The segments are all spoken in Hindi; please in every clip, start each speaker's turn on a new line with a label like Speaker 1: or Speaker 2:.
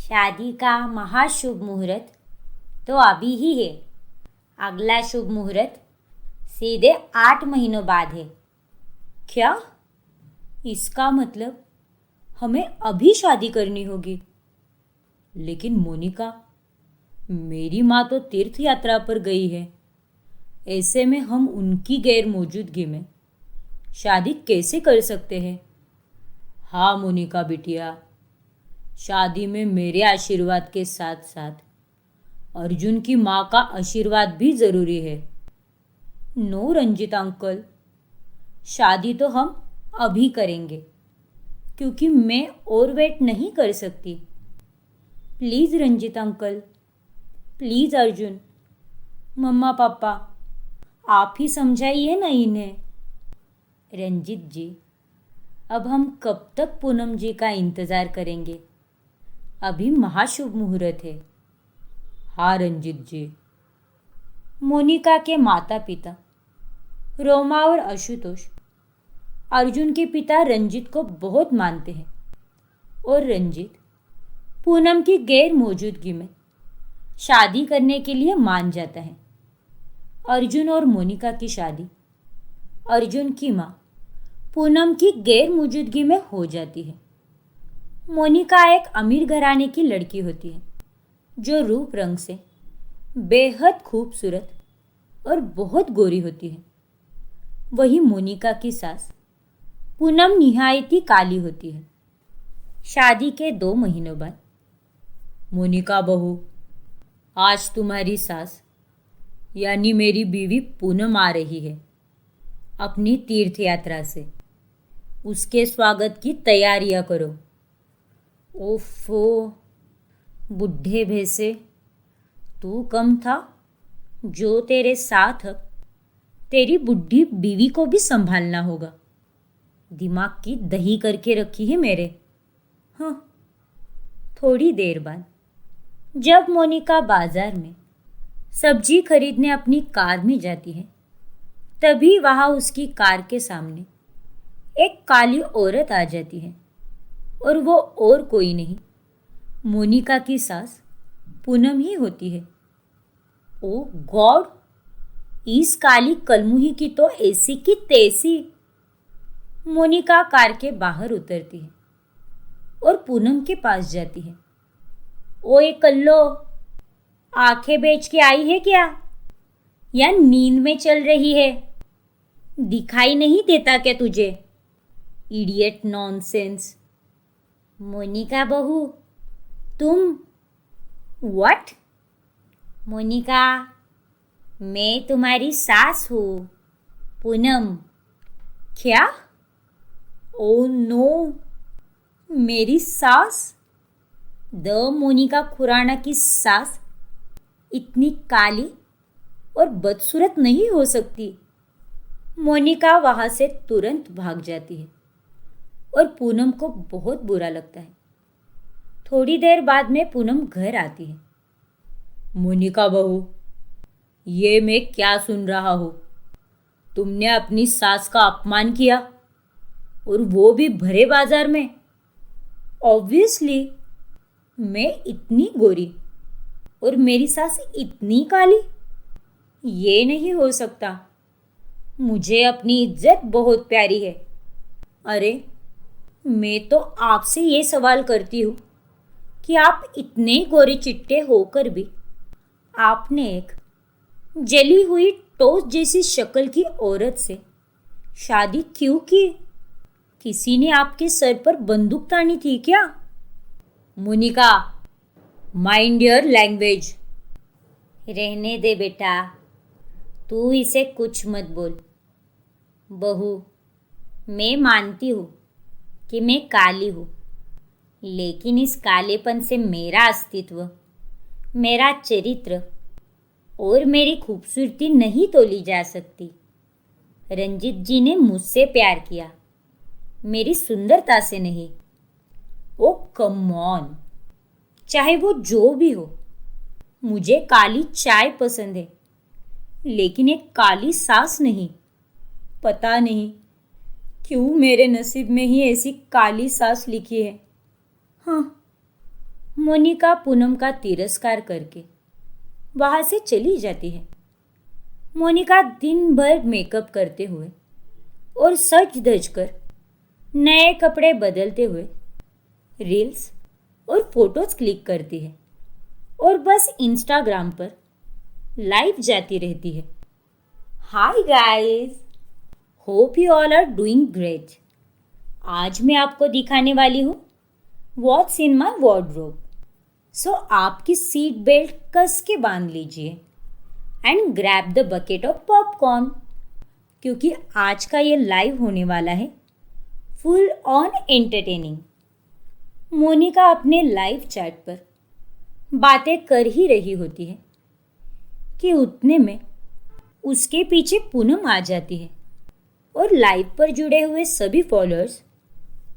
Speaker 1: शादी का महाशुभ मुहूर्त तो अभी ही है। अगला शुभ मुहूर्त सीधे 8 महीनों बाद है। क्या? इसका मतलब हमें अभी शादी करनी होगी। लेकिन मोनिका, मेरी माँ तो तीर्थ यात्रा पर गई है। ऐसे में हम उनकी गैर मौजूदगी में शादी कैसे कर सकते हैं? हाँ मोनिका बिटिया, शादी में मेरे आशीर्वाद के साथ साथ अर्जुन की माँ का आशीर्वाद भी जरूरी है। नो रंजित अंकल, शादी तो हम अभी करेंगे क्योंकि मैं और वेट नहीं कर सकती। Please Ranjit uncle, please Arjun, mamma papa, आप ही समझाइए ना इन्हें। रंजित जी, अब हम कब तक पूनम जी का इंतजार करेंगे? अभी महाशुभ मुहूर्त है। हाँ रंजित जी। मोनिका के माता पिता रोमा और आशुतोष अर्जुन के पिता रंजित को बहुत मानते हैं और रंजित पूनम की गैर मौजूदगी में शादी करने के लिए मान जाता है। अर्जुन और मोनिका की शादी अर्जुन की माँ पूनम की गैर मौजूदगी में हो जाती है। मोनिका एक अमीर घराने की लड़की होती है जो रूप रंग से बेहद खूबसूरत और बहुत गोरी होती है। वही मोनिका की सास पूनम निहायती काली होती है। शादी के 2 महीनों बाद मोनिका बहू, आज तुम्हारी सास यानी मेरी बीवी पूनम आ रही है अपनी तीर्थ यात्रा से। उसके स्वागत की तैयारियां करो। ओफो बुढ़े भैंसे, तू कम था जो तेरे साथ अब तेरी बुढ़ी बीवी को भी संभालना होगा। दिमाग की दही करके रखी है मेरे। हाँ। थोड़ी देर बाद जब मोनिका बाजार में सब्जी खरीदने अपनी कार में जाती है, तभी वहां उसकी कार के सामने एक काली औरत आ जाती है और वो और कोई नहीं, मोनिका की सास पूनम ही होती है। ओ गॉड, इस काली कलमुही की तो ऐसी की तैसी। मोनिका कार के बाहर उतरती है और पूनम के पास जाती है। ओए कल्लो, आंखें बेच के आई है क्या या नींद में चल रही है? दिखाई नहीं देता क्या तुझे? Idiot nonsense. मोनिका बहू, तुम? व्हाट? मोनिका, मैं तुम्हारी सास हूँ, पूनम। क्या? ओ नो, मेरी सास? द मोनिका खुराना की सास इतनी काली और बदसूरत नहीं हो सकती। मोनिका वहां से तुरंत भाग जाती है और पूनम को बहुत बुरा लगता है। थोड़ी देर बाद में पूनम घर आती है। मोनिका बहू, ये मैं क्या सुन रहा हूँ? तुमने अपनी सास का अपमान किया और वो भी भरे बाजार में। ऑब्वियसली, मैं इतनी गोरी और मेरी सास इतनी काली, ये नहीं हो सकता। मुझे अपनी इज्जत बहुत प्यारी है। अरे, मैं तो आपसे ये सवाल करती हूँ कि आप इतने गोरे चिट्टे होकर भी आपने एक जली हुई टोस्ट जैसी शक्ल की औरत से शादी क्यों की? किसी ने आपके सर पर बंदूक तानी थी क्या? Monika, mind your language. रहने दे बेटा, तू इसे कुछ मत बोल। बहू, मैं मानती हूँ कि मैं काली हूँ, लेकिन इस कालेपन से मेरा अस्तित्व, मेरा चरित्र और मेरी खूबसूरती नहीं तोली जा सकती। रंजित जी ने मुझसे प्यार किया, मेरी सुंदरता से नहीं। ओ कम ऑन, चाहे वो जो भी हो, मुझे काली चाय पसंद है, लेकिन एक काली सास नहीं। पता नहीं क्यों मेरे नसीब में ही ऐसी काली सास लिखी है। हाँ, मोनिका पूनम का तिरस्कार करके वहाँ से चली जाती है। मोनिका दिन भर मेकअप करते हुए और सज धज कर नए कपड़े बदलते हुए रील्स और फोटोज क्लिक करती है और बस इंस्टाग्राम पर लाइव जाती रहती है। Hi guys, hope you all are doing great. आज मैं आपको दिखाने वाली हूँ व्हाट्स इन माई वार्डरोब। सो आपकी सीट बेल्ट कस के बांध लीजिए and grab the bucket of popcorn, क्योंकि आज का ये लाइव होने वाला है फुल ऑन एंटरटेनिंग। मोनिका अपने लाइव चैट पर बातें कर ही रही होती है कि उतने में उसके पीछे पूनम आ जाती है और लाइव पर जुड़े हुए सभी फॉलोअर्स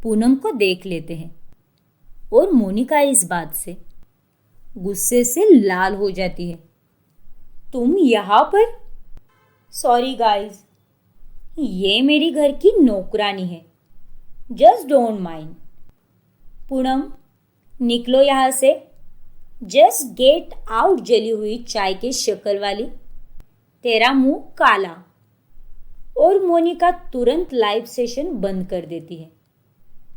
Speaker 1: पूनम को देख लेते हैं और मोनिका इस बात से गुस्से से लाल हो जाती है। तुम यहाँ पर? सॉरी गाइस, ये मेरी घर की नौकरानी है, जस्ट डोंट माइंड। पूनम, निकलो यहाँ से, जस्ट गेट आउट। जली हुई चाय के शक्ल वाली, तेरा मुंह काला। और मोनिका तुरंत लाइव सेशन बंद कर देती है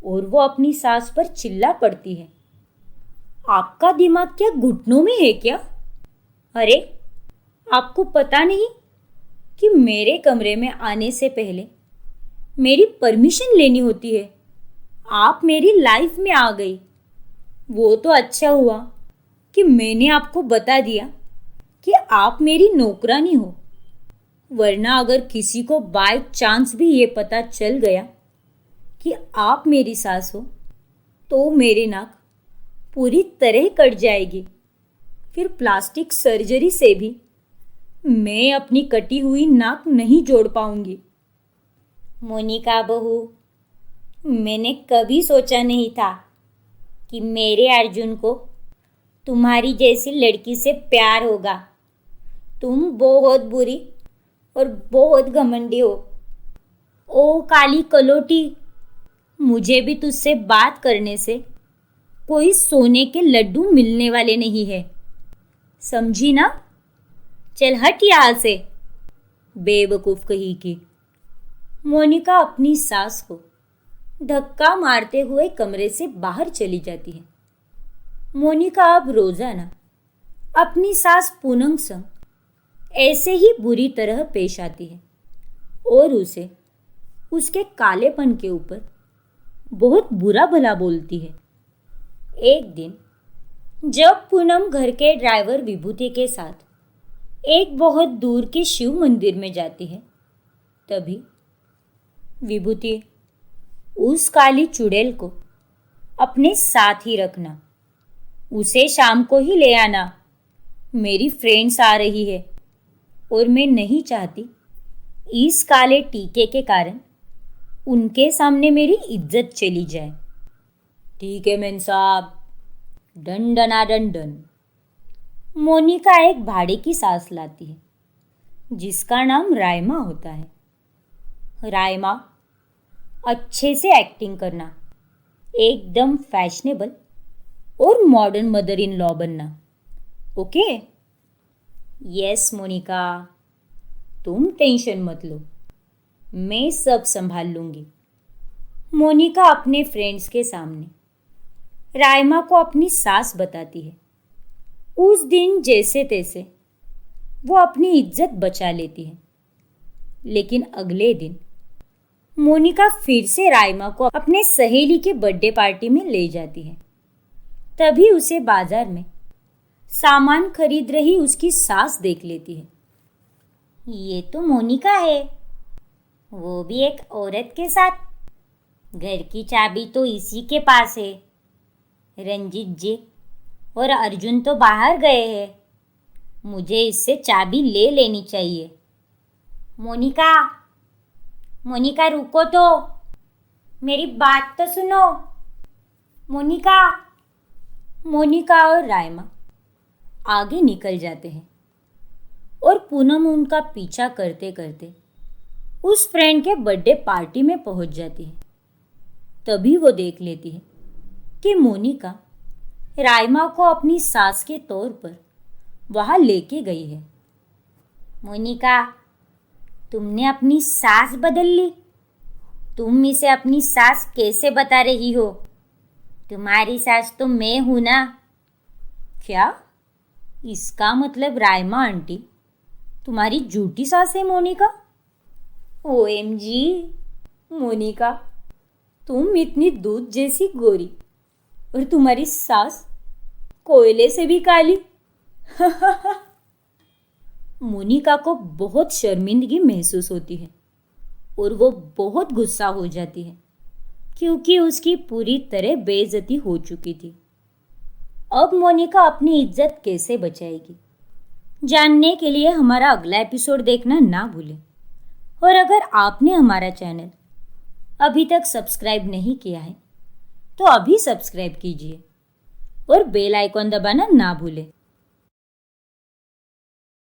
Speaker 1: और वो अपनी सास पर चिल्ला पड़ती है। आपका दिमाग क्या घुटनों में है क्या? अरे, आपको पता नहीं कि मेरे कमरे में आने से पहले मेरी परमिशन लेनी होती है। आप मेरी लाइफ में आ गई, वो तो अच्छा हुआ कि मैंने आपको बता दिया कि आप मेरी नौकरानी हो, वरना अगर किसी को बाय चांस भी ये पता चल गया कि आप मेरी सास हो तो मेरी नाक पूरी तरह कट जाएगी। फिर प्लास्टिक सर्जरी से भी मैं अपनी कटी हुई नाक नहीं जोड़ पाऊंगी। मोनिका बहू, मैंने कभी सोचा नहीं था कि मेरे अर्जुन को तुम्हारी जैसी लड़की से प्यार होगा। तुम बहुत बुरी और बहुत घमंडी हो। ओ काली कलोटी, मुझे भी तुझसे बात करने से कोई सोने के लड्डू मिलने वाले नहीं है, समझी ना? चल हट यहाँ से, बेवकूफ कही की। मोनिका अपनी सास को धक्का मारते हुए कमरे से बाहर चली जाती है। मोनिका अब रोजाना अपनी सास पूनम संग ऐसे ही बुरी तरह पेश आती है और उसे उसके कालेपन के ऊपर बहुत बुरा भला बोलती है। एक दिन जब पूनम घर के ड्राइवर विभूति के साथ एक बहुत दूर के शिव मंदिर में जाती है, तभी विभूति उस काली चुड़ैल को अपने साथ ही रखना, उसे शाम को ही ले आना। मेरी फ्रेंड्स आ रही है और मैं नहीं चाहती इस काले टीके के कारण उनके सामने मेरी इज्जत चली जाए। ठीक है मेम साहब, डन डना डन डन। मोनिका एक भाड़े की सास लाती है जिसका नाम रायमा होता है। रायमा, अच्छे से एक्टिंग करना, एकदम फैशनेबल और मॉडर्न मदर इन लॉ बनना, ओके? यस मोनिका, तुम टेंशन मत लो, मैं सब संभाल लूंगी। मोनिका अपने फ्रेंड्स के सामने रायमा को अपनी सास बताती है। उस दिन जैसे तैसे वो अपनी इज्जत बचा लेती है, लेकिन अगले दिन मोनिका फिर से रायमा को अपने सहेली के बर्थडे पार्टी में ले जाती है। तभी उसे बाजार में सामान खरीद रही उसकी सास देख लेती है। ये तो मोनिका है, वो भी एक औरत के साथ। घर की चाबी तो इसी के पास है। रंजीत जी और अर्जुन तो बाहर गए हैं, मुझे इससे चाबी ले लेनी चाहिए। मोनिका, मोनिका रुको तो, मेरी बात तो सुनो। मोनिका। मोनिका और रायमा आगे निकल जाते हैं और पूनम उनका पीछा करते करते उस फ्रेंड के बर्थडे पार्टी में पहुंच जाती है। तभी वो देख लेती है कि मोनिका राइमा को अपनी सास के तौर पर वहां लेके गई है। मोनिका, तुमने अपनी सास बदल ली? तुम इसे अपनी सास कैसे बता रही हो? तुम्हारी सास तो मैं हूं ना। क्या? इसका मतलब राइमा आंटी तुम्हारी झूठी सास है मोनिका? OMG मोनिका, तुम इतनी दूध जैसी गोरी और तुम्हारी सास कोयले से भी काली। मोनिका को बहुत शर्मिंदगी महसूस होती है और वो बहुत गुस्सा हो जाती है क्योंकि उसकी पूरी तरह बेइज्जती हो चुकी थी। अब मोनिका अपनी इज्जत कैसे बचाएगी, जानने के लिए हमारा अगला एपिसोड देखना ना भूलें। और अगर आपने हमारा चैनल अभी तक सब्सक्राइब नहीं किया है तो अभी सब्सक्राइब कीजिए और बेल आइकॉन दबाना ना भूलें